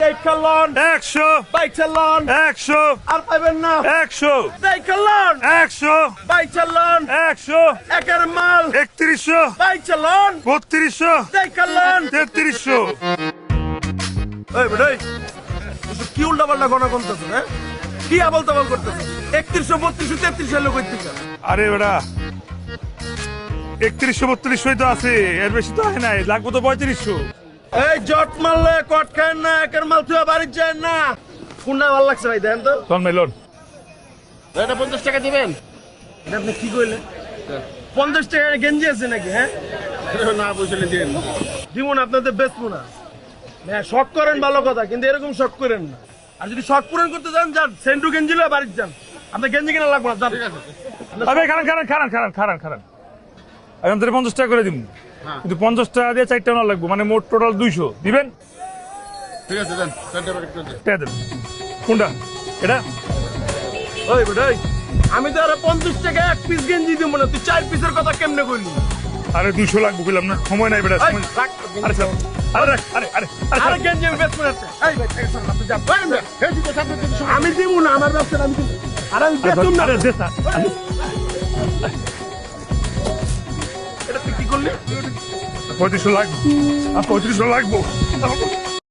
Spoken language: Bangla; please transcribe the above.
Decathlon 100 Decathlon 100 আর পাইবেন না 100 Decathlon 100 Decathlon 100 একের মাল 3100 Decathlon 3200 Decathlon 3300 এই বেটাই তুই কি উল্টাপাল্টা গণনা করতেছ হ্যাঁ কি আবল তাবল করতেছ 3100 3200 3300 লোক হইতে আরে বেটা 3100 3200 তো আছে এর বেশি তো হয় না লাগবে তো 3500 এই জট মারলে কট খায় না একের মাল তুই বাড়ি যায় না কোনটা ভালো লাগছে ভাই দেন তো চল মেলন এটা 50 টাকা দিবেন এটা আপনি কি কইলেন 50 টাকা গেঞ্জি আছে নাকি হ্যাঁ না বুঝলে দিন দিমুন আপনাদের বেচবো না হ্যাঁ শখ করেন ভালো কথা কিন্তু এরকম শখ করেন না আর যদি শখ পূরণ করতে যান যান সেন্টু গেঞ্জি লয়ে বাড়ি যান আপনার গেঞ্জি কিনা লাগবে না যান আরে খারান আমি আমাদের 50 টাকা করে দিব কিন্তু 50 টাকা দিয়ে 4টা না লাগবে মানে মোট টোটাল 200 দিবেন ঠিক আছে দেন সেন্টার বাড়ি করে টাকা দেন কোনটা এটা ওই বেটাই আমি তো আর 50 টাকা এক পিস গেঞ্জি দিব না তুই 4 পিসের কথা কেমনে কইলি আরে 200 লাগবে বললাম না সময় নাই বেটা সময় আরে চল আরে গেঞ্জি আমি বেচবো না এই ভাই ঠিক আছে আপনি যা বলেন না আমি দিব না আমার ব্যবসা আমি দিব আর আমি বেচুম না আরে দে না এটা তুই কি করলি 3500 লাগবে 3500 লাগবে